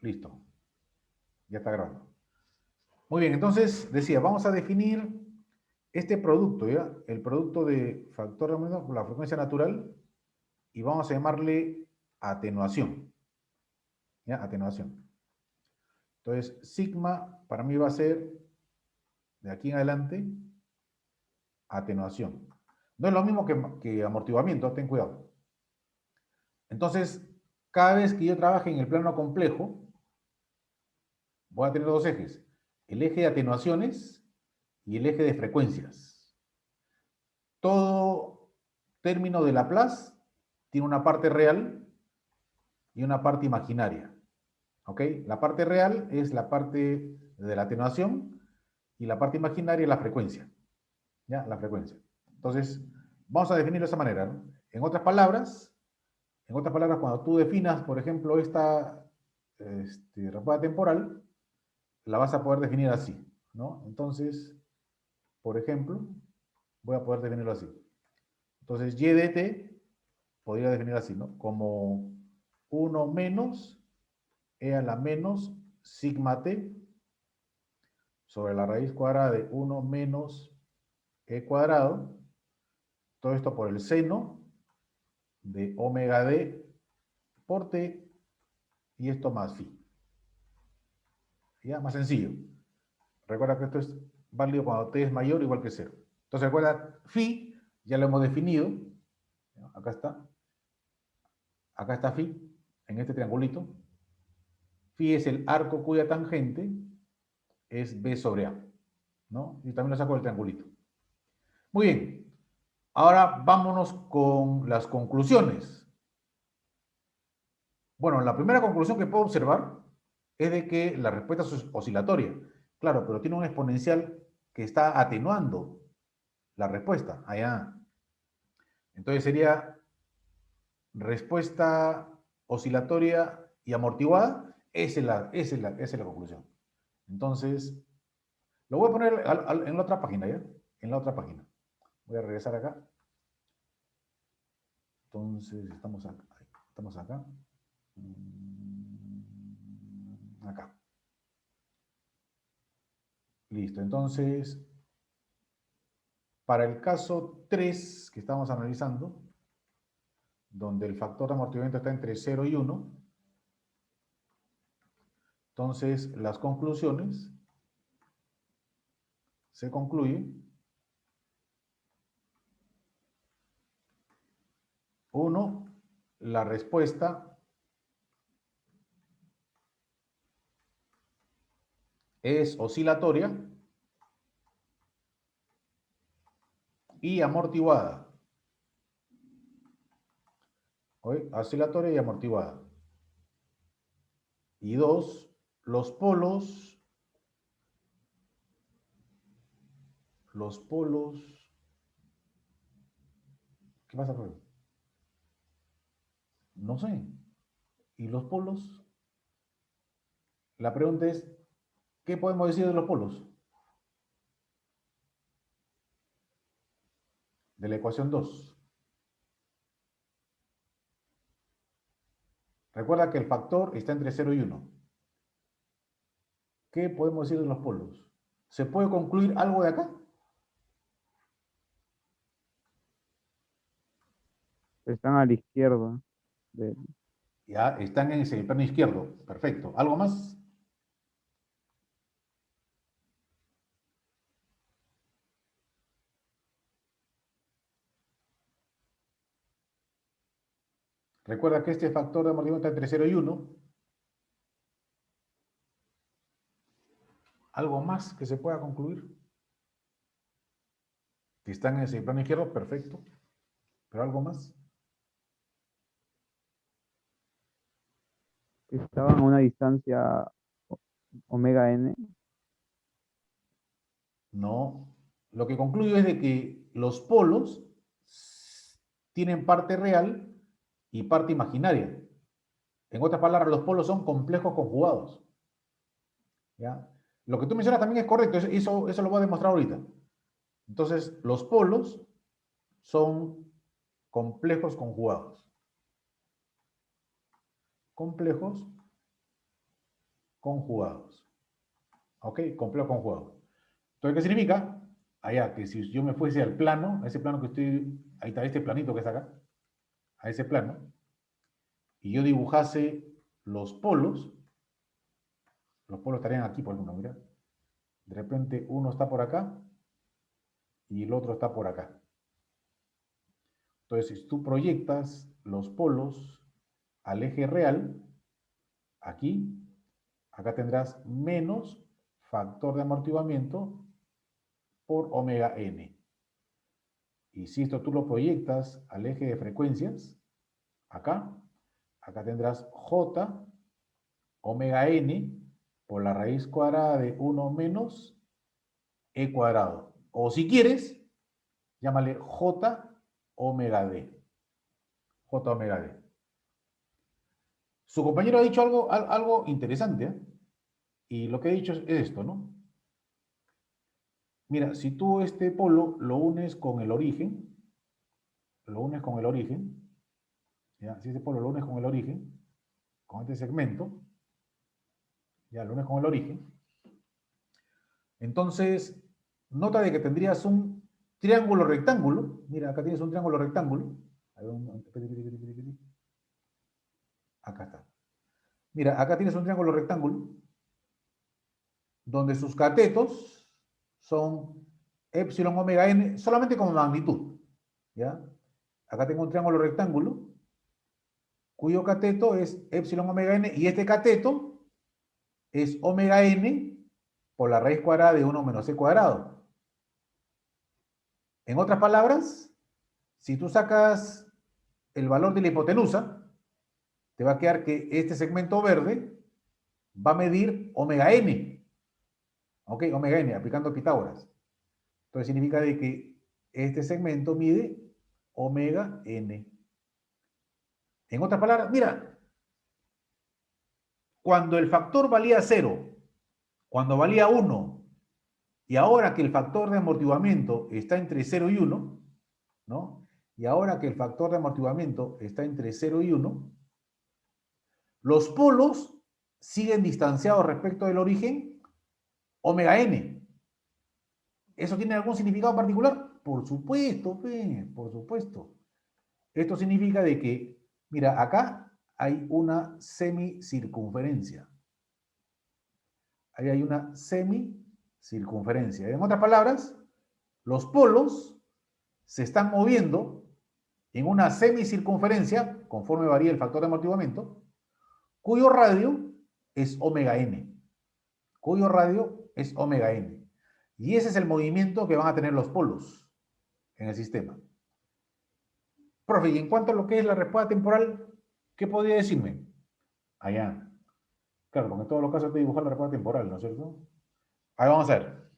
Listo. Ya está grabando. Muy bien, entonces decía, vamos a definir este producto, ¿ya? El producto de factor de aumento por la frecuencia natural y vamos a llamarle atenuación. ¿Ya? Atenuación. Entonces, sigma para mí va a ser, de aquí en adelante, atenuación. No es lo mismo que amortiguamiento, ten cuidado. Entonces, cada vez que yo trabaje en el plano complejo, voy a tener dos ejes. El eje de atenuaciones y el eje de frecuencias. Todo término de Laplace tiene una parte real y una parte imaginaria. ¿Ok? La parte real es la parte de la atenuación y la parte imaginaria es la frecuencia. ¿Ya? La frecuencia. Entonces, vamos a definirlo de esa manera, ¿no? En otras palabras, cuando tú definas, por ejemplo, esta respuesta temporal, la vas a poder definir así, ¿no? Entonces, por ejemplo, voy a poder definirlo así. Entonces, y de t podría definir así, ¿no? Como 1 menos e a la menos sigma t sobre la raíz cuadrada de 1 menos e cuadrado, todo esto por el seno de omega d por t y esto más phi. ¿Ya? Más sencillo. Recuerda que esto es válido cuando t es mayor o igual que 0. Entonces recuerda, phi ya lo hemos definido. Acá está. Acá está phi, en este triangulito. Phi es el arco cuya tangente es b sobre a, ¿no? Y también lo saco del triangulito. Muy bien. Ahora vámonos con las conclusiones. Bueno, la primera conclusión que puedo observar es de que la respuesta es oscilatoria. Claro, pero tiene un exponencial que está atenuando la respuesta. Allá. Entonces sería respuesta oscilatoria y amortiguada. Esa es la conclusión. Entonces, lo voy a poner en la otra página, ¿ya? En la otra página. Voy a regresar acá. Entonces, estamos acá. Estamos acá. Acá. Listo. Entonces, para el caso 3 que estamos analizando, donde el factor de amortiguamiento está entre 0 y 1, entonces las conclusiones se concluyen. 1, la respuesta es oscilatoria y amortiguada. ¿Oye? Oscilatoria y amortiguada. Y 2, los polos, ¿qué pasa, profe? No sé. ¿Y los polos? La pregunta es, ¿qué podemos decir de los polos? De la ecuación 2. Recuerda que el factor está entre 0 y 1. ¿Qué podemos decir de los polos? ¿Se puede concluir algo de acá? Están a la izquierda. De... Ya, están en el plano izquierdo. Perfecto. ¿Algo más? Recuerda que este factor de amortiguamiento está entre 0 y 1. ¿Algo más que se pueda concluir? Si están en ese plano izquierdo, perfecto. ¿Pero algo más? Estaban a una distancia omega n. No. Lo que concluyo es de que los polos tienen parte real y parte imaginaria. En otras palabras, los polos son complejos conjugados. ¿Ya? Lo que tú mencionas también es correcto, eso lo voy a demostrar ahorita. Entonces, los polos son complejos conjugados. Complejos conjugados. ¿Ok? Complejo conjugado. Entonces, ¿qué significa? Allá, que si yo me fuese al plano, a ese plano que estoy, ahí está este planito que está acá, a ese plano, y yo dibujase los polos estarían aquí, por ejemplo, mira. De repente uno está por acá y el otro está por acá. Entonces, si tú proyectas los polos al eje real, aquí, acá tendrás menos factor de amortiguamiento por omega n. Y si esto tú lo proyectas al eje de frecuencias, acá tendrás j omega n por la raíz cuadrada de 1 menos e cuadrado. O si quieres, llámale j omega d. J omega d. Su compañero ha dicho algo interesante, ¿eh? Y lo que ha dicho es esto, ¿no? Mira, si tú este polo lo unes con el origen, ¿ya? Si este polo lo unes con el origen, con este segmento, ya lo unes con el origen, entonces, nota de que tendrías un triángulo rectángulo. Mira, acá tienes un triángulo rectángulo. Acá está. Mira, acá tienes un triángulo rectángulo donde sus catetos son epsilon omega n solamente como magnitud. ¿Ya? Acá tengo un triángulo rectángulo cuyo cateto es epsilon omega n y este cateto es omega n por la raíz cuadrada de 1 menos c cuadrado. En otras palabras, si tú sacas el valor de la hipotenusa, te va a quedar que este segmento verde va a medir omega n. ¿Ok? Omega n, aplicando Pitágoras. Entonces significa de que este segmento mide omega n. En otras palabras, mira, cuando el factor valía 0, cuando valía 1, y ahora que el factor de amortiguamiento está entre 0 y 1, ¿no? Y ahora que el factor de amortiguamiento está entre 0 y 1, los polos siguen distanciados respecto del origen omega n. ¿Eso tiene algún significado particular? Por supuesto, por supuesto. Esto significa de que, mira, acá hay una semicircunferencia. Ahí hay una semicircunferencia. En otras palabras, los polos se están moviendo en una semicircunferencia, conforme varía el factor de amortiguamiento, cuyo radio es omega n. Cuyo radio es omega n. Y ese es el movimiento que van a tener los polos en el sistema. Profe, y en cuanto a lo que es la respuesta temporal, ¿qué podría decirme? Allá. Claro, porque en todos los casos hay que dibujar la respuesta temporal, ¿no es cierto? Ahí vamos a ver.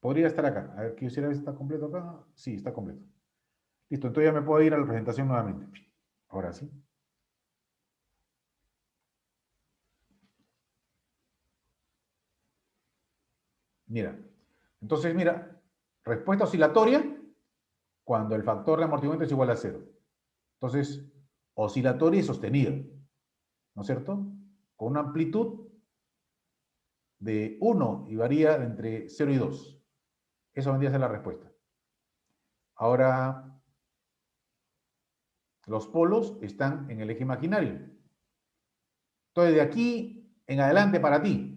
Podría estar acá. A ver, quisiera ver si está completo acá. Sí, está completo. Listo, entonces ya me puedo ir a la presentación nuevamente. Ahora sí. Mira. Entonces, mira, respuesta oscilatoria cuando el factor de amortiguamiento es igual a 0. Entonces, oscilatoria y sostenida, ¿no es cierto? Con una amplitud de 1 y varía entre 0 y 2. Eso vendría a ser la respuesta. Ahora, los polos están en el eje imaginario. Entonces, de aquí en adelante para ti,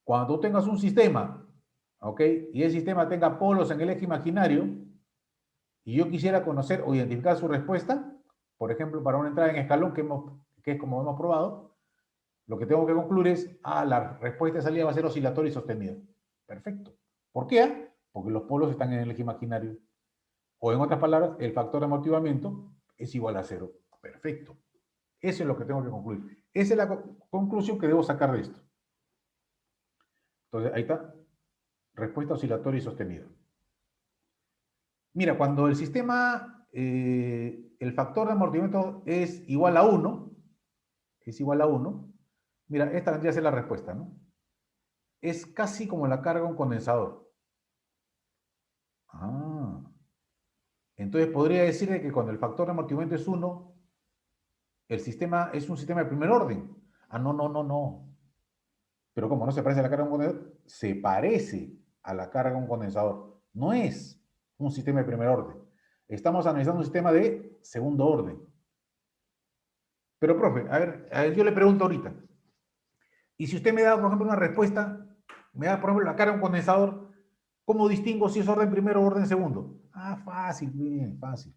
cuando tú tengas un sistema, ¿ok? Y el sistema tenga polos en el eje imaginario, y yo quisiera conocer o identificar su respuesta, por ejemplo, para una entrada en escalón que es como hemos probado, lo que tengo que concluir es, la respuesta de salida va a ser oscilatoria y sostenida. Perfecto. ¿Por qué? Porque los polos están en el eje imaginario. O en otras palabras, el factor de amortiguamiento es igual a 0. Perfecto. Eso es lo que tengo que concluir. Esa es la conclusión que debo sacar de esto. Entonces, ahí está. Respuesta oscilatoria y sostenida. Mira, cuando el sistema, el factor de amortiguamiento es igual a 1, mira, esta vendría a ser la respuesta, ¿no? Es casi como la carga de un condensador. Entonces podría decirle que cuando el factor de amortiguamiento es 1, el sistema es un sistema de primer orden. Ah, no, no, no, no. Pero como no se parece a la carga de un condensador, se parece a la carga de un condensador. No es un sistema de primer orden. Estamos analizando un sistema de segundo orden. Pero, profe, a ver, yo le pregunto ahorita. Y si usted me da, por ejemplo, una respuesta, me da, por ejemplo, la carga de un condensador, ¿cómo distingo si es orden primero o orden segundo? Ah, fácil, bien, fácil.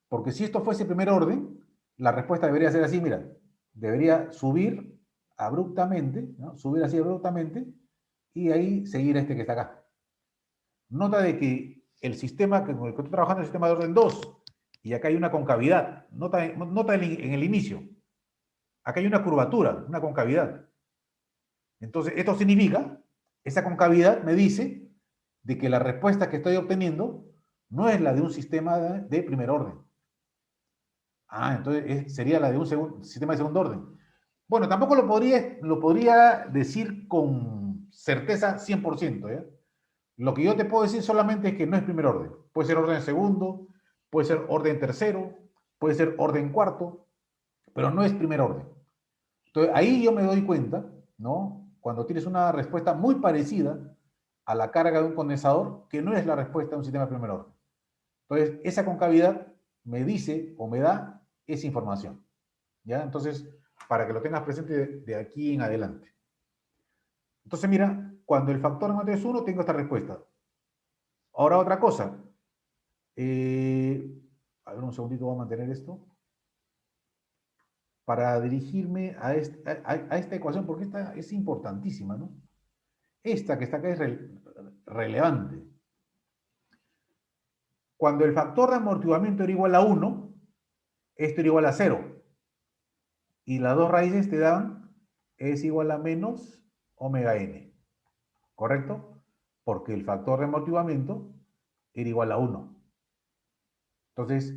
Porque si esto fuese primer orden, la respuesta debería ser así, mira, debería subir abruptamente, ¿no? Subir así abruptamente, y ahí seguir este que está acá. Nota de que el sistema con el que estoy trabajando es el sistema de orden 2, y acá hay una concavidad. Nota en el inicio. Acá hay una curvatura, una concavidad. Entonces, esto significa, esa concavidad me dice de que la respuesta que estoy obteniendo no es la de un sistema de primer orden. Ah, entonces sería la de un sistema de segundo orden. Bueno, tampoco lo podría decir con certeza 100%, ¿ya? Lo que yo te puedo decir solamente es que no es primer orden. Puede ser orden segundo, puede ser orden tercero, puede ser orden cuarto, pero no es primer orden. Entonces, ahí yo me doy cuenta, ¿no? Cuando tienes una respuesta muy parecida a la carga de un condensador, que no es la respuesta de un sistema de primer orden. Entonces, esa concavidad me dice o me da esa información, ¿ya? Entonces, para que lo tengas presente de aquí en adelante. Entonces, mira, cuando el factor no es 1, tengo esta respuesta. Ahora otra cosa. A ver, un segundito, voy a mantener esto. Para dirigirme a esta ecuación, porque esta es importantísima, ¿no? Esta que está acá es relevante. Cuando el factor de amortiguamiento era igual a 1, esto era igual a 0. Y las dos raíces te dan es igual a menos omega n. ¿Correcto? Porque el factor de amortiguamiento era igual a 1. Entonces,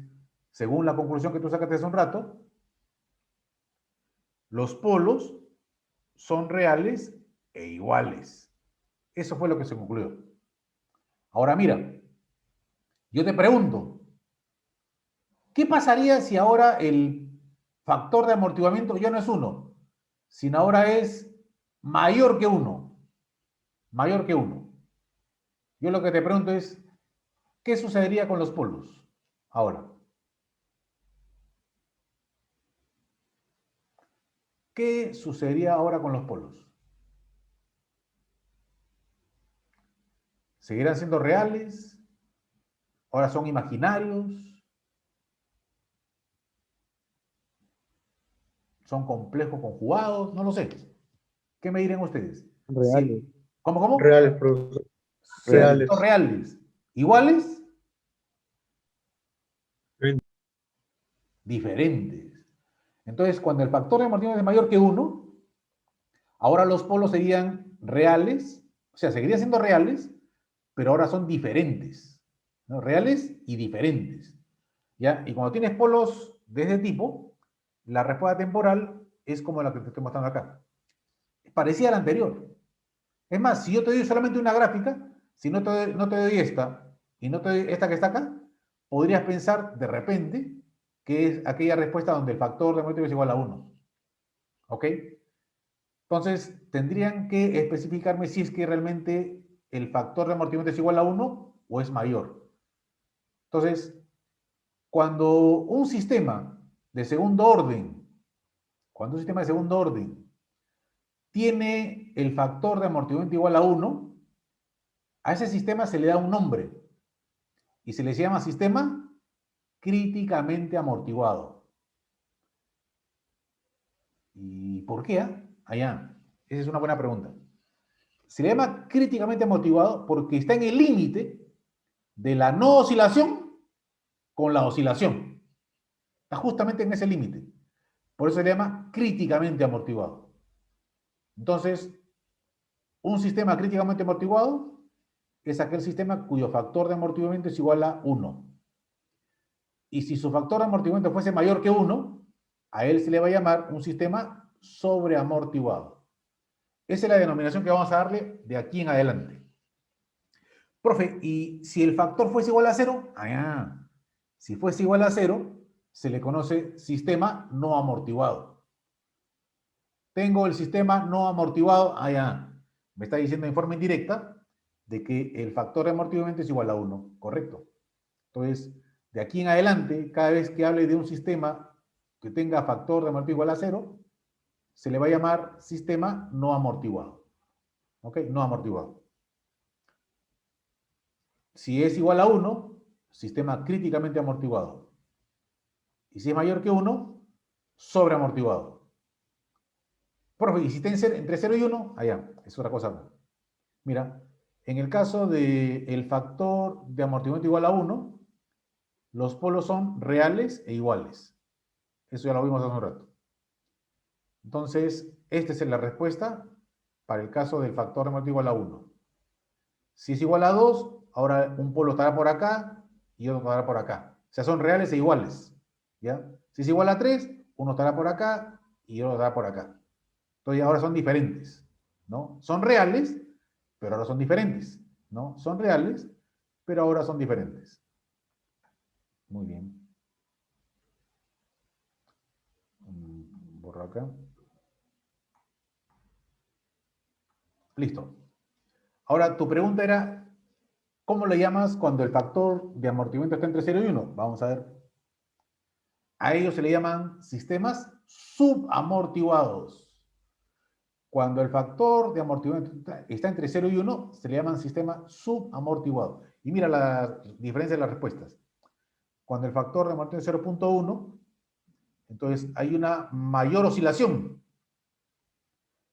según la conclusión que tú sacaste hace un rato, los polos son reales e iguales. Eso fue lo que se concluyó. Ahora mira, yo te pregunto, ¿qué pasaría si ahora el factor de amortiguamiento ya no es 1, sino ahora es mayor que 1? Mayor que 1. Yo lo que te pregunto es, ¿qué sucedería con los polos ahora? ¿Qué sucedería ahora con los polos? ¿Seguirán siendo reales? ¿Ahora son imaginarios? ¿Son complejos conjugados? No lo sé. ¿Qué me dirán ustedes? Reales. Sí. ¿Cómo? Reales, profesor. Seguirán siendo Reales. reales. ¿Iguales? Bien. Diferentes. Entonces, cuando el factor de amortiguamiento es mayor que 1, ahora los polos serían reales, o sea, seguirían siendo reales, pero ahora son diferentes, ¿no? Reales y diferentes, ¿ya? Y cuando tienes polos de este tipo, la respuesta temporal es como la que te estoy mostrando acá. Es parecida a la anterior. Es más, si yo te doy solamente una gráfica, si no te doy esta y no te doy esta que está acá, podrías pensar de repente que es aquella respuesta donde el factor de amortiguamiento es igual a 1. ¿Ok? Entonces, tendrían que especificarme si es que realmente el factor de amortiguamiento es igual a 1 o es mayor. Entonces, cuando un sistema de segundo orden, tiene el factor de amortiguamiento igual a 1, a ese sistema se le da un nombre y se le llama sistema críticamente amortiguado. ¿Y por qué? Allá, esa es una buena pregunta. Se le llama críticamente amortiguado porque está en el límite de la no oscilación con la oscilación. Está justamente en ese límite. Por eso se le llama críticamente amortiguado. Entonces, un sistema críticamente amortiguado es aquel sistema cuyo factor de amortiguamiento es igual a 1. Y si su factor de amortiguamiento fuese mayor que 1, a él se le va a llamar un sistema sobreamortiguado. Esa es la denominación que vamos a darle de aquí en adelante. Profe, ¿y si el factor fuese igual a 0? Si fuese igual a 0, se le conoce sistema no amortiguado. Tengo el sistema no amortiguado. Ah, ya. Me está diciendo en forma indirecta de que el factor de amortiguamiento es igual a 1. Correcto. Entonces, de aquí en adelante, cada vez que hable de un sistema que tenga factor de amortiguamiento igual a 0, se le va a llamar sistema no amortiguado. ¿Ok? No amortiguado. Si es igual a 1, sistema críticamente amortiguado. Y si es mayor que 1, sobreamortiguado. Profe, y si está entre 0 y 1, allá, es otra cosa. Mira, en el caso del factor de amortiguamiento igual a 1, los polos son reales e iguales. Eso ya lo vimos hace un rato. Entonces, esta es la respuesta para el caso del factor de amortiguamiento igual a 1. Si es igual a 2, ahora un polo estará por acá y otro estará por acá. O sea, son reales e iguales. ¿Ya? Si es igual a 3, uno estará por acá y otro estará por acá. Entonces ahora son diferentes, ¿no? Son reales, pero ahora son diferentes, ¿no? Son reales, pero ahora son diferentes. Muy bien. Borro acá. Listo. Ahora, tu pregunta era, ¿cómo le llamas cuando el factor de amortiguamiento está entre 0 y 1? Vamos a ver. A ellos se le llaman sistemas subamortiguados. Cuando el factor de amortiguamiento está entre 0 y 1, se le llaman sistema subamortiguado. Y mira la diferencia de las respuestas. Cuando el factor de amortiguamiento es 0.1, entonces hay una mayor oscilación.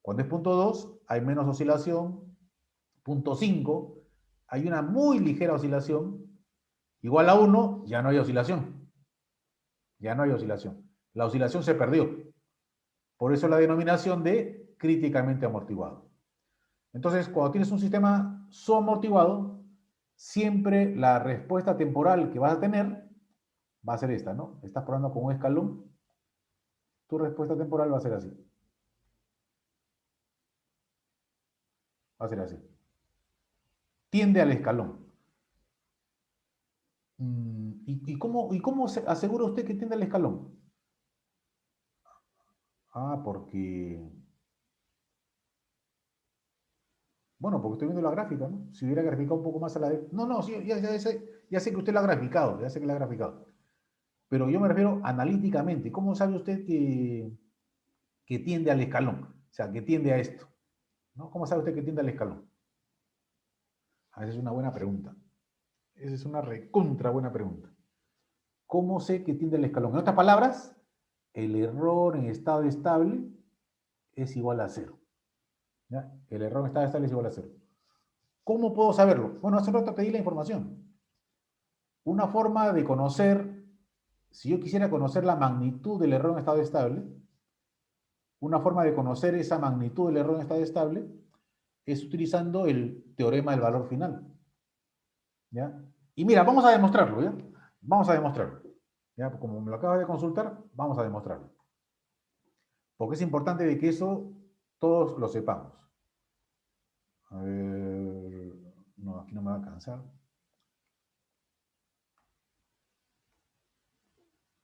Cuando es 0.2, hay menos oscilación. 0.5, hay una muy ligera oscilación. Igual a 1, ya no hay oscilación. Ya no hay oscilación. La oscilación se perdió. Por eso la denominación de críticamente amortiguado. Entonces, cuando tienes un sistema subamortiguado, siempre la respuesta temporal que vas a tener va a ser esta, ¿no? Estás probando con un escalón, tu respuesta temporal va a ser así. Va a ser así. Tiende al escalón. ¿Y cómo asegura usted que tiende al escalón? Ah, porque... Bueno, porque estoy viendo la gráfica, ¿no? Si hubiera graficado un poco más a la vez. No, no, sí, ya sé que usted la ha graficado, ya sé que la ha graficado. Pero yo me refiero analíticamente. ¿Cómo sabe usted que tiende al escalón? O sea, que tiende a esto, ¿no? ¿Cómo sabe usted que tiende al escalón? Ah, esa es una buena pregunta. Esa es una recontra buena pregunta. ¿Cómo sé que tiende al escalón? En otras palabras, el error en estado estable es igual a 0. ¿Ya? El error en estado estable es igual a 0. ¿Cómo puedo saberlo? Bueno, hace un rato te di la información. Una forma de conocer, si yo quisiera conocer la magnitud del error en estado estable, una forma de conocer esa magnitud del error en estado estable es utilizando el teorema del valor final. ¿Ya? Y mira, vamos a demostrarlo, ¿ya? Vamos a demostrarlo. ¿Ya? Como me lo acabas de consultar, vamos a demostrarlo. Porque es importante de que eso todos lo sepamos. A ver, no, aquí no me va a alcanzar.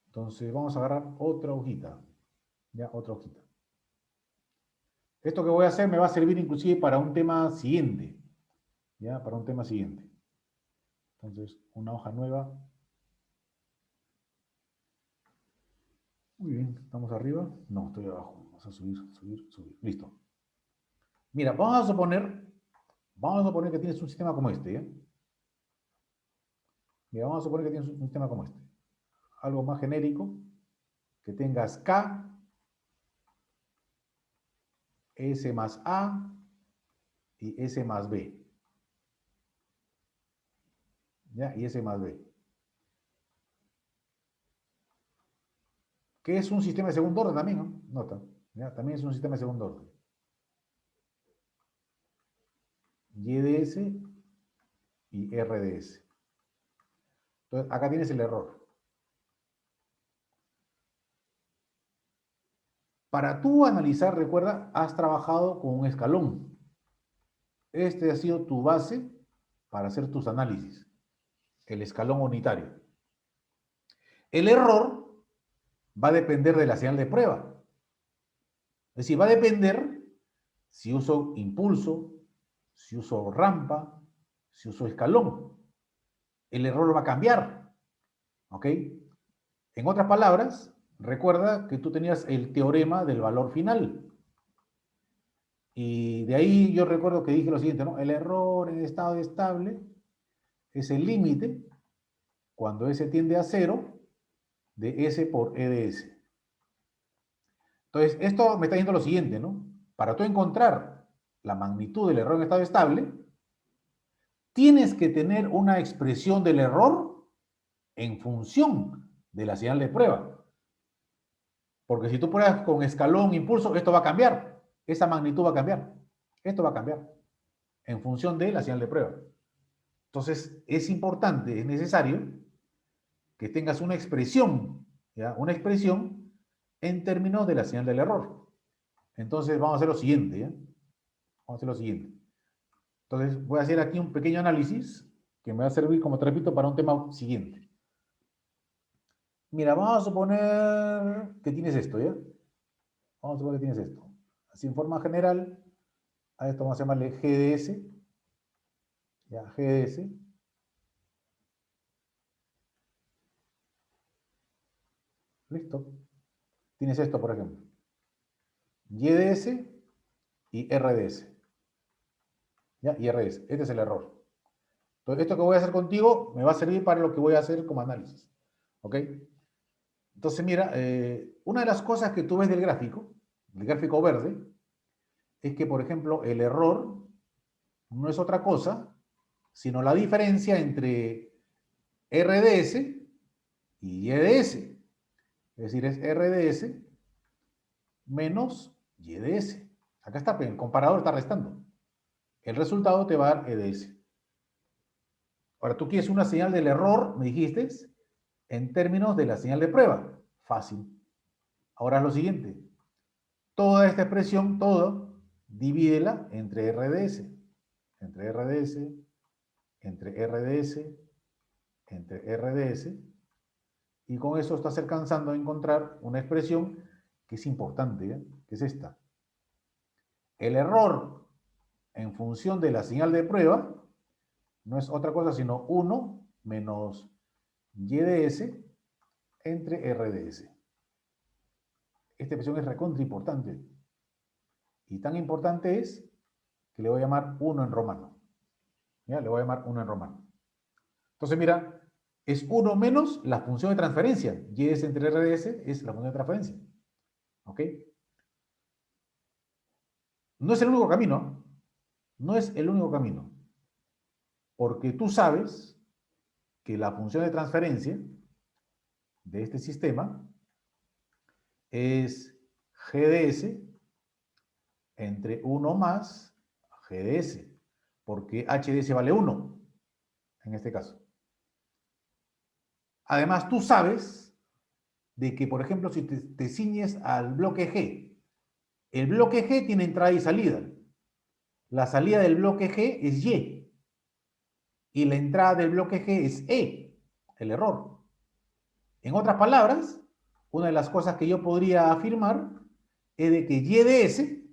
Entonces vamos a agarrar otra hojita. ¿Ya? Otra hojita. Esto que voy a hacer me va a servir inclusive para un tema siguiente. ¿Ya? Para un tema siguiente. Entonces, una hoja nueva. Muy bien, ¿estamos arriba? No, estoy abajo. Vamos a subir, subir, subir. Listo. Mira, vamos a suponer que tienes un sistema como este, ¿ya? Mira, vamos a suponer que tienes un sistema como este. Algo más genérico, que tengas K, S más A y S más B. ¿Ya? Y S más B. Que es un sistema de segundo orden también, ¿no? Nota. ¿Ya? También es un sistema de segundo orden. Y de S y R de S. Entonces, acá tienes el error. Para tú analizar, recuerda, has trabajado con un escalón. Este ha sido tu base para hacer tus análisis. El escalón unitario. El error va a depender de la señal de prueba. Es decir, va a depender si uso impulso, si uso rampa, si uso escalón. El error va a cambiar, ¿ok? En otras palabras, recuerda que tú tenías el teorema del valor final. Y de ahí yo recuerdo que dije lo siguiente, ¿no? El error en estado estable es el límite cuando S tiende a 0 de S por E de S. Entonces, esto me está diciendo lo siguiente, ¿no? Para tú encontrar la magnitud del error en estado estable, tienes que tener una expresión del error en función de la señal de prueba. Porque si tú pruebas con escalón, impulso, esto va a cambiar. Esa magnitud va a cambiar. Esto va a cambiar en función de la señal de prueba. Entonces, es importante, es necesario que tengas una expresión, ¿ya? Una expresión en términos de la señal del error. Entonces, vamos a hacer lo siguiente, ¿ya? Vamos a hacer lo siguiente. Entonces, voy a hacer aquí un pequeño análisis que me va a servir, como te repito, para un tema siguiente. Mira, vamos a suponer que tienes esto, ¿ya? Vamos a suponer que tienes esto. Así, en forma general, a esto vamos a llamarle GDS, ¿ya? GDS. Listo. Tienes esto, por ejemplo. YDS y RDS. ¿Ya? Y RDS. Este es el error. Entonces, esto que voy a hacer contigo me va a servir para lo que voy a hacer como análisis. ¿Ok? Entonces, mira, una de las cosas que tú ves del gráfico verde, es que, por ejemplo, el error no es otra cosa, sino la diferencia entre RDS y YDS. Es decir, es RDS menos YDS. Acá está, el comparador está restando. El resultado te va a dar EDS. Ahora, tú quieres una señal del error, me dijiste, en términos de la señal de prueba. Fácil. Ahora lo siguiente. Toda esta expresión, todo, divídela entre RDS. Entre RDS, entre RDS, entre RDS. Y con eso estás alcanzando a encontrar una expresión que es importante, ¿eh? Que es esta. El error en función de la señal de prueba no es otra cosa sino 1 menos YDS entre RDS. Esta expresión es recontra importante. Y tan importante es que le voy a llamar 1 en romano. ¿Ya? Le voy a llamar 1 en romano. Entonces, mira, es 1 menos la función de transferencia. YDS entre RDS es la función de transferencia. ¿Ok? No es el único camino. No es el único camino. Porque tú sabes que la función de transferencia de este sistema es GDS entre 1 más GDS, porque HDS vale 1, en este caso. Además, tú sabes de que, por ejemplo, si te ciñes al bloque G, el bloque G tiene entrada y salida. La salida del bloque G es Y, y la entrada del bloque G es E, el error. En otras palabras, una de las cosas que yo podría afirmar es de que YDS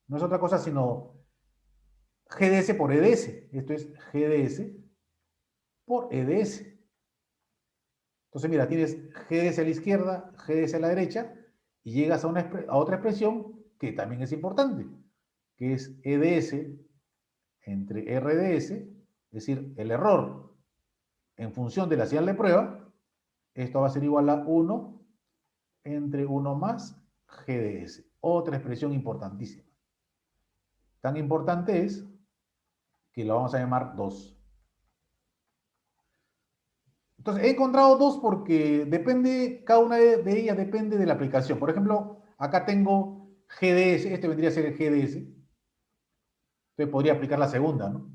no es otra cosa sino GDS por EDS. Esto es GDS por EDS. Entonces, mira, tienes GDS a la izquierda, GDS a la derecha, y llegas a otra expresión que también es importante, que es EDS entre RDS, es decir, el error en función de la señal de prueba. Esto va a ser igual a 1 entre 1 más GDS. Otra expresión importantísima. Tan importante es que la vamos a llamar 2. Entonces, he encontrado 2 porque depende, cada una de ellas depende de la aplicación. Por ejemplo, acá tengo GDS, este vendría a ser el GDS. Entonces podría aplicar la segunda, ¿no?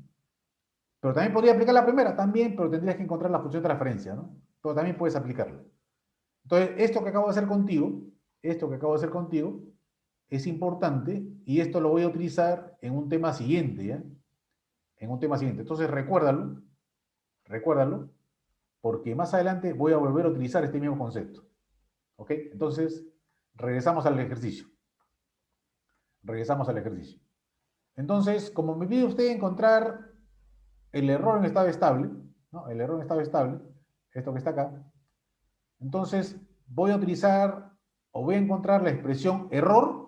Pero también podría aplicar la primera, también, pero tendrías que encontrar la función de transferencia, ¿no? Pero también puedes aplicarla. Entonces, esto que acabo de hacer contigo, es importante y esto lo voy a utilizar en un tema siguiente, ¿ya? En un tema siguiente. Entonces, recuérdalo, porque más adelante voy a volver a utilizar este mismo concepto. ¿Ok? Entonces, regresamos al ejercicio. Regresamos al ejercicio. Entonces, como me pide usted encontrar el error en estado estable, ¿no? El error en estado estable, esto que está acá, entonces voy a utilizar o voy a encontrar la expresión error,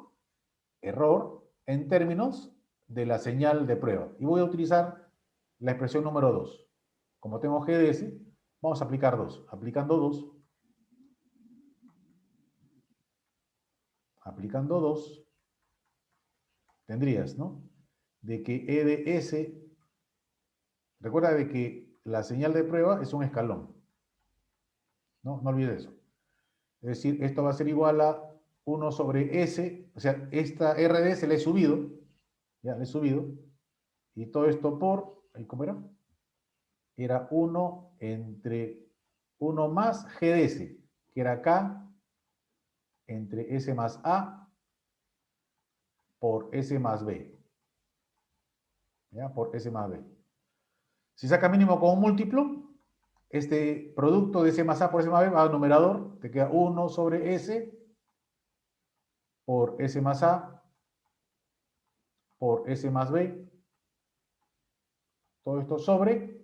en términos de la señal de prueba. Y voy a utilizar la expresión número 2. Como tengo GDS, vamos a aplicar 2. Aplicando 2, tendrías, ¿no? De que E de S, recuerda de que la señal de prueba es un escalón, ¿no? No olvides eso. Es decir, esto va a ser igual a 1 sobre S, o sea, esta RDS le he subido, ya le he subido, y todo esto por, ¿cómo era? Era 1 entre 1 más GDS, que era K entre S más A por S más B. ¿Ya? Por S más B. Si saca mínimo con un múltiplo, este producto de S más A por S más B va al numerador, te queda 1 sobre S por S más A por S más B. Todo esto sobre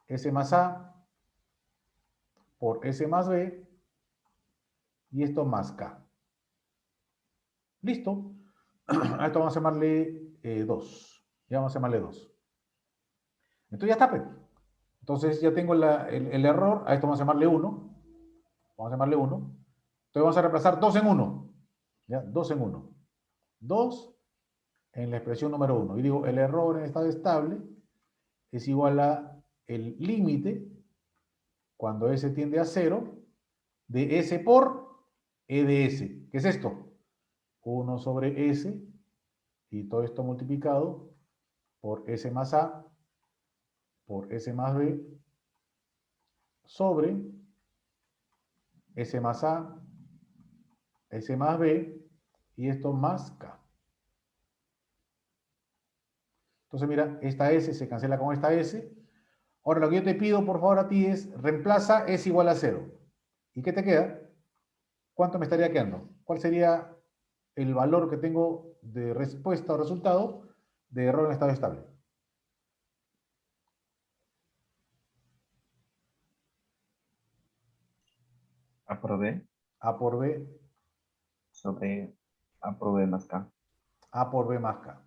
S más A por S más B y esto más K. ¿Listo? A esto vamos a llamarle 2. Ya vamos a llamarle 2. Entonces ya está, pues. Entonces ya tengo el error, a esto vamos a llamarle 1. Vamos a llamarle 1. Entonces vamos a reemplazar 2 en 1. ¿Ya? 2 en 1. 2 en la expresión número 1. Y digo, el error en estado estable es igual a el límite, cuando S tiende a 0, de S por E de S. ¿Qué es esto? 1 sobre S, y todo esto multiplicado por S más A, por S más B, sobre S más A, S más B, y esto más K. Entonces, mira, esta S se cancela con esta S. Ahora, lo que yo te pido, por favor, a ti es, reemplaza S igual a 0. ¿Y qué te queda? ¿Cuánto me estaría quedando? ¿Cuál sería el valor que tengo de respuesta o resultado de error en estado estable? A por B A por B, sobre A por B más K. A por B más K.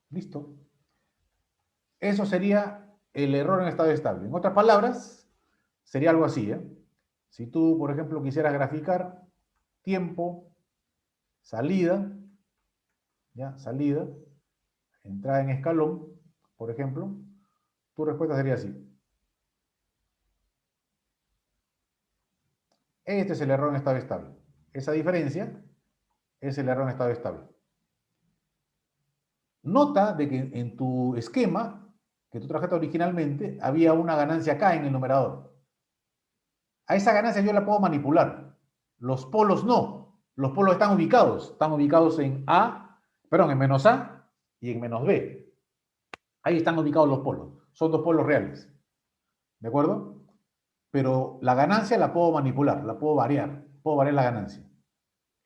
¿Listo? Eso sería el error en estado estable. En otras palabras, sería algo así, ¿eh? Si tú, por ejemplo, quisieras graficar tiempo, salida, ¿ya? Salida, entrada en escalón, por ejemplo, tu respuesta sería así. Este es el error en estado estable. Esa diferencia es el error en estado estable. Nota de que en tu esquema que tú trabajaste originalmente había una ganancia acá en el numerador. A esa ganancia yo la puedo manipular. Los polos no. Los polos están ubicados. Están ubicados en en menos A y en menos B. Ahí están ubicados los polos. Son dos polos reales. ¿De acuerdo? Pero la ganancia la puedo manipular, la puedo variar. Puedo variar la ganancia.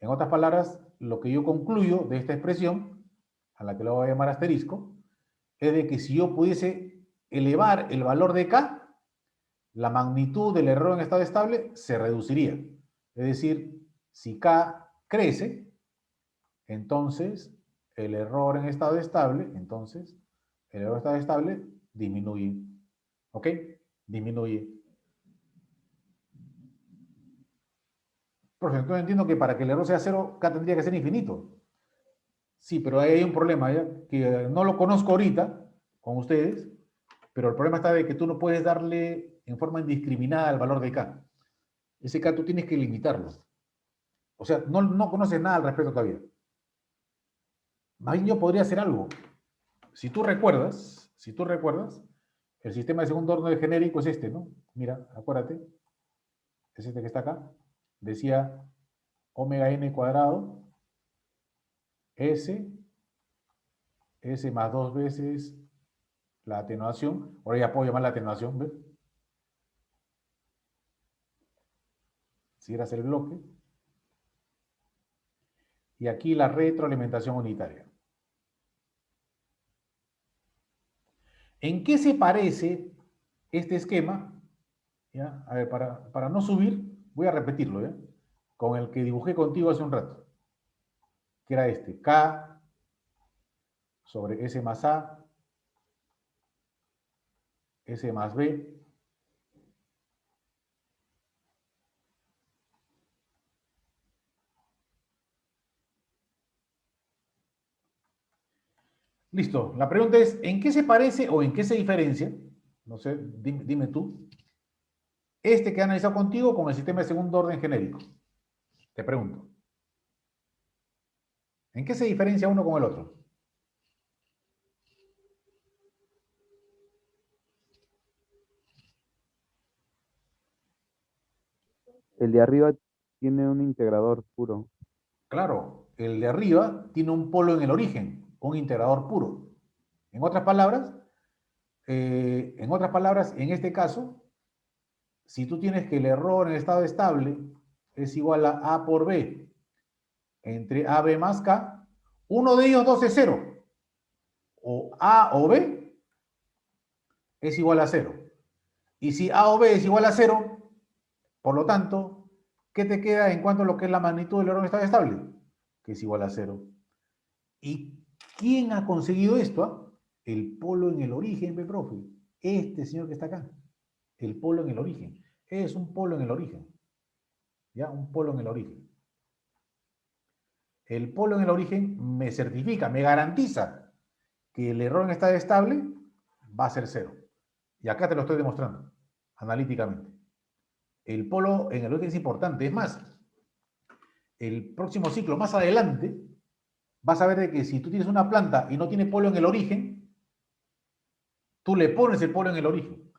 En otras palabras, lo que yo concluyo de esta expresión, a la que le voy a llamar asterisco, es de que si yo pudiese elevar el valor de K, la magnitud del error en estado estable se reduciría. Es decir, si K crece, entonces el error en estado estable, disminuye. ¿Ok? Disminuye. Profesor, entonces entiendo que para que el error sea cero, K tendría que ser infinito. Sí, pero ahí hay un problema, ¿ya? Que no lo conozco ahorita con ustedes, pero el problema está de que tú no puedes darle en forma indiscriminada el valor de K. Ese K tú tienes que limitarlo. O sea, no conoces nada al respecto todavía. Más bien yo podría hacer algo. Si tú recuerdas, el sistema de segundo orden genérico es este, ¿no? Mira, acuérdate, es este que está acá. Decía omega n cuadrado, S más dos veces la atenuación. Ahora ya puedo llamar la atenuación, ¿ves? Si quieres hacer el bloque. y aquí la retroalimentación unitaria. ¿En qué se parece este esquema? ¿Ya? A ver, para no subir, voy a repetirlo, ¿ya? Con el que dibujé contigo hace un rato, que era este, K sobre S más A, S más B, listo. La pregunta es, ¿en qué se parece o en qué se diferencia? No sé, dime tú. Este que he analizado contigo con el sistema de segundo orden genérico. Te pregunto. ¿En qué se diferencia uno con el otro? El de arriba tiene un integrador puro. Claro, el de arriba tiene un polo en el origen, un integrador puro. En otras palabras, en este caso, si tú tienes que el error en estado estable es igual a por B entre AB más K, uno de ellos dos es cero. O A o B es igual a cero. Y si A o B es igual a cero, por lo tanto, ¿qué te queda en cuanto a lo que es la magnitud del error en estado estable? Que es igual a cero. ¿Y quién ha conseguido esto? El polo en el origen, profe. Este señor que está acá. El polo en el origen. Es un polo en el origen. ¿Ya? Un polo en el origen. El polo en el origen me certifica, me garantiza que el error en estado estable va a ser cero. Y acá te lo estoy demostrando, analíticamente. El polo en el origen es importante. Es más, el próximo ciclo, más adelante, vas a ver de que si tú tienes una planta y no tiene polo en el origen, tú le pones el polo en el origen.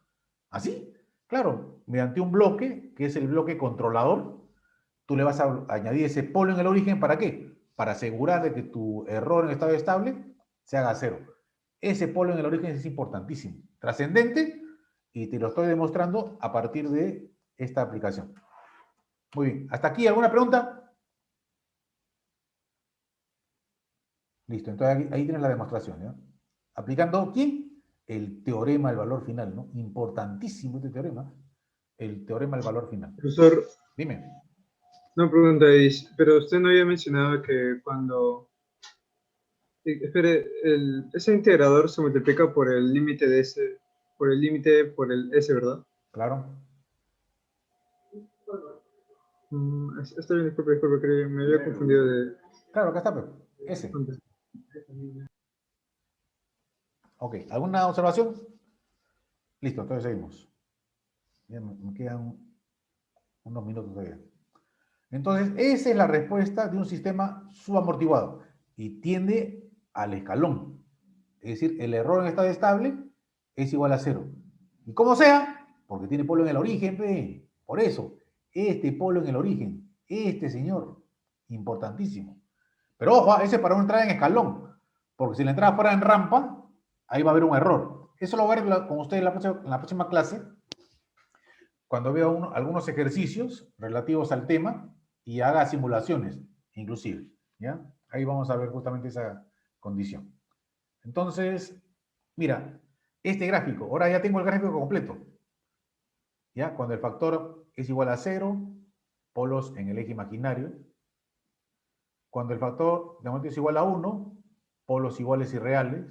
¿Así? Claro, mediante un bloque, que es el bloque controlador, tú le vas a añadir ese polo en el origen, ¿para qué? Para asegurar de que tu error en estado estable se haga cero. Ese polo en el origen es importantísimo, trascendente, y te lo estoy demostrando a partir de esta aplicación. Muy bien, ¿hasta aquí alguna pregunta? Listo, entonces ahí tienes la demostración, ¿ya? Aplicando, ¿quién? El teorema del valor final, ¿no? Importantísimo este teorema, el teorema del valor final. Profesor, Dime. una pregunta es, pero usted no había mencionado que cuando, espere, ese integrador se multiplica por el límite de ese, por el límite por el S, ¿verdad? Claro. Está bien, disculpe, que me había confundido de Claro, acá está, pero ese. antes. Ok, ¿alguna observación? Listo, entonces seguimos. Ya me quedan unos minutos todavía. Entonces, esa es la respuesta de un sistema subamortiguado y tiende al escalón. Es decir, el error en estado estable es igual a cero. Y como sea, porque tiene polo en el origen, pe. Por eso, este polo en el origen, este señor, importantísimo. Pero ojo, ese es para una entrada en escalón, porque si la entrada fuera en rampa, ahí va a haber un error. Eso lo voy a ver con ustedes en la próxima clase, cuando vea algunos ejercicios relativos al tema y haga simulaciones, inclusive. ¿Ya? Ahí vamos a ver justamente esa condición. Entonces, mira, este gráfico, ahora ya tengo el gráfico completo. ¿Ya? Cuando el factor es igual a 0, polos en el eje imaginario. Cuando el factor de amortiguamiento es igual a 1, polos iguales y reales.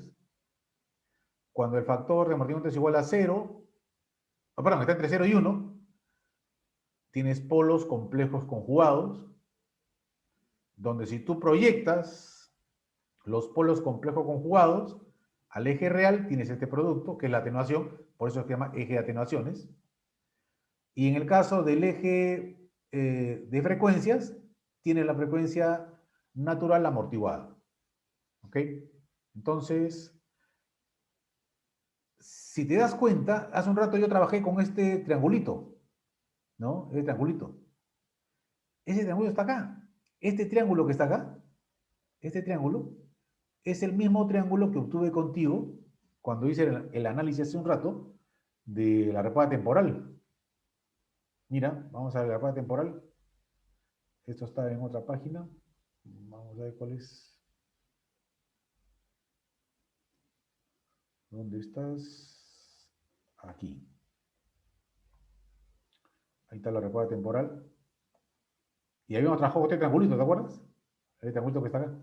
Cuando el factor de amortiguamiento es igual a 0, perdón, está entre 0 y 1, tienes polos complejos conjugados, donde si tú proyectas los polos complejos conjugados al eje real, tienes este producto, que es la atenuación, por eso se llama eje de atenuaciones. Y en el caso del eje de frecuencias, tiene la frecuencia natural amortiguada. ¿Ok? Entonces, si te das cuenta, hace un rato yo trabajé con este triangulito, ¿no? Este triangulito. Ese triángulo está acá. Este triángulo que está acá, este triángulo, es el mismo triángulo que obtuve contigo cuando hice el análisis hace un rato de la respuesta temporal. Mira, vamos a ver la respuesta temporal. Esto está en otra página. Vamos Vamos a ver cuál es. ¿Dónde estás? Aquí. Ahí está la respuesta temporal. Y habíamos trabajado con este triangulito, ¿te acuerdas? El triangulito que está acá.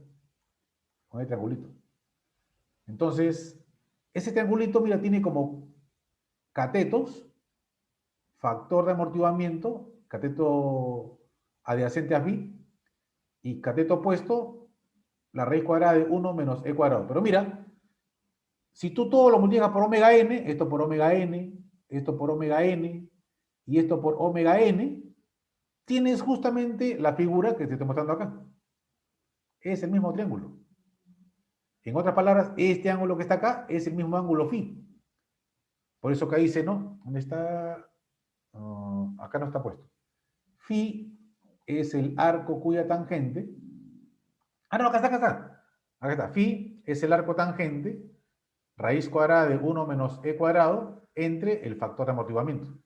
Con el triangulito. Entonces, ese triangulito, mira, tiene como catetos, factor de amortiguamiento, cateto adyacente a phi, y cateto opuesto, la raíz cuadrada de 1 menos e cuadrado. Pero mira, si tú todo lo multiplicas por omega n, esto por omega n, esto por omega n, y esto por omega n, tienes justamente la figura que te estoy mostrando acá. Es el mismo triángulo. En otras palabras, este ángulo que está acá es el mismo ángulo phi. Por eso acá dice, ¿no? ¿Dónde está? Acá no está puesto. Phi es el arco cuya tangente. Ah, no, acá está, acá está. Acá está. Phi es el arco tangente, raíz cuadrada de 1 menos e cuadrado, entre el factor de amortiguamiento.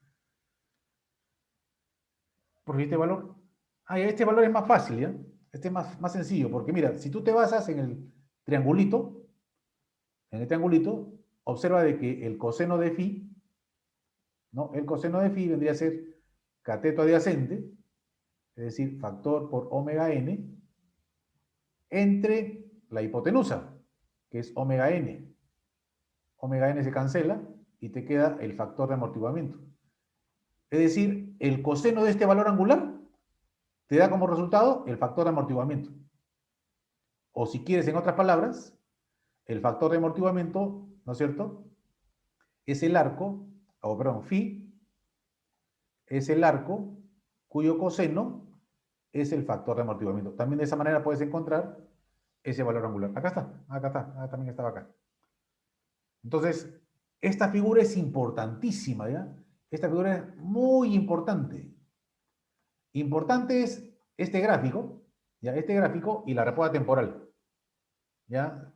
¿Por qué este valor? Ah, este valor es más fácil, ¿ya? Este es más sencillo, porque mira, si tú te basas en el triangulito, observa de que el coseno de phi, ¿no? El coseno de phi vendría a ser cateto adyacente, es decir, factor por omega n, entre la hipotenusa, que es omega n. Omega n se cancela y te queda el factor de amortiguamiento. Es decir, el coseno de este valor angular te da como resultado el factor de amortiguamiento. O si quieres, en otras palabras, el factor de amortiguamiento, ¿no es cierto?, es el arco, phi, es el arco cuyo coseno es el factor de amortiguamiento. También de esa manera puedes encontrar ese valor angular. Acá está, también estaba acá. Entonces, esta figura es importantísima, ¿ya? Esta figura es muy importante. Importante es este gráfico, ¿ya? Este gráfico y la respuesta temporal, ¿ya?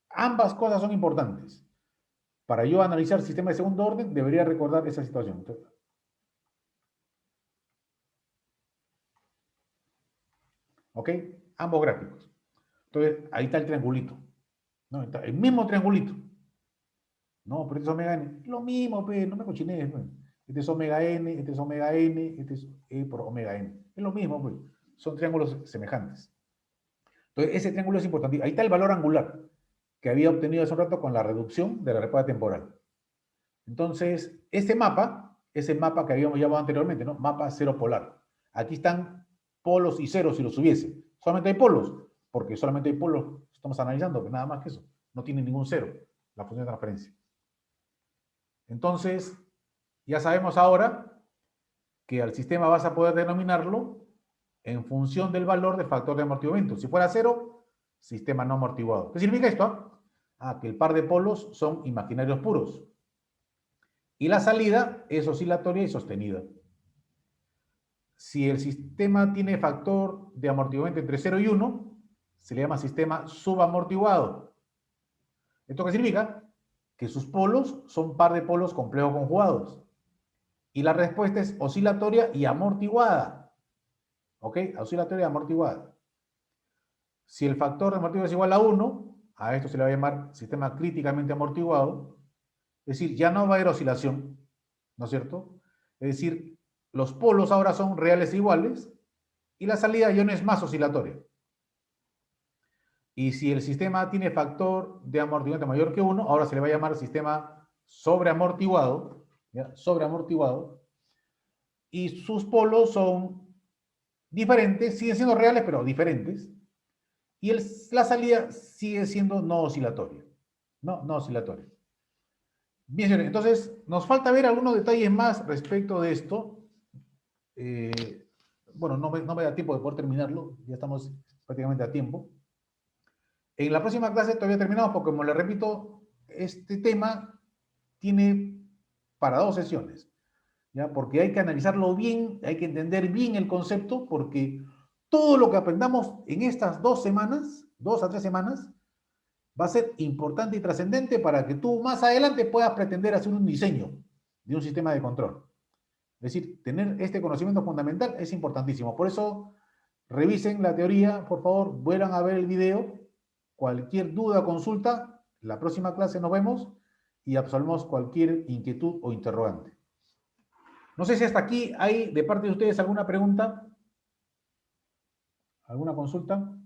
Ambas cosas son importantes. Para yo analizar sistema de segundo orden, debería recordar esa situación. ¿Ok? Ambos gráficos. Entonces, ahí está el triangulito. ¿No? Está el mismo triangulito. No, pero este es omega n. Lo mismo, pues, no me cochines. Pues. Este es omega n, este es omega n, este es e por omega n. Es lo mismo, pues. Son triángulos semejantes. Entonces, ese triángulo es importante. Ahí está el valor angular que había obtenido hace un rato con la reducción de la respuesta temporal. Entonces, este mapa es el mapa que habíamos llamado anteriormente, ¿no? Mapa cero polar. Aquí están polos y ceros si los hubiese. Solamente hay polos, porque solamente hay polos. Estamos analizando, que nada más que eso. No tiene ningún cero la función de transferencia. Entonces, ya sabemos ahora que al sistema vas a poder denominarlo en función del valor del factor de amortiguamiento. Si fuera cero, sistema no amortiguado. ¿Qué significa esto? Que el par de polos son imaginarios puros. Y la salida es oscilatoria y sostenida. Si el sistema tiene factor de amortiguamiento entre 0 y 1, se le llama sistema subamortiguado. ¿Esto qué significa? Que sus polos son par de polos complejos conjugados. Y la respuesta es oscilatoria y amortiguada. ¿Ok? Oscilatoria y amortiguada. Si el factor de amortiguamiento es igual a 1, a esto se le va a llamar sistema críticamente amortiguado. Es decir, ya no va a haber oscilación, ¿no es cierto? Es decir, los polos ahora son reales e iguales y la salida ya no es más oscilatoria. Y si el sistema tiene factor de amortiguamiento mayor que 1, ahora se le va a llamar sistema sobreamortiguado, ¿ya? Sobreamortiguado, y sus polos son diferentes, siguen siendo reales, pero diferentes, y la salida sigue siendo no oscilatoria. No oscilatoria. Bien, señores, entonces nos falta ver algunos detalles más respecto de esto. Bueno, no me da tiempo de poder terminarlo, ya estamos prácticamente a tiempo. En la próxima clase todavía terminamos porque, como le repito, este tema tiene para 2 sesiones, ¿ya? Porque hay que analizarlo bien, hay que entender bien el concepto, porque todo lo que aprendamos en estas 2 semanas, 2 a 3 semanas, va a ser importante y trascendente para que tú más adelante puedas pretender hacer un diseño de un sistema de control. Es decir, tener este conocimiento fundamental es importantísimo. Por eso revisen la teoría, por favor, vuelvan a ver el video. Cualquier duda o consulta, la próxima clase nos vemos y absolvemos cualquier inquietud o interrogante. No sé si hasta aquí hay de parte de ustedes alguna pregunta, alguna consulta.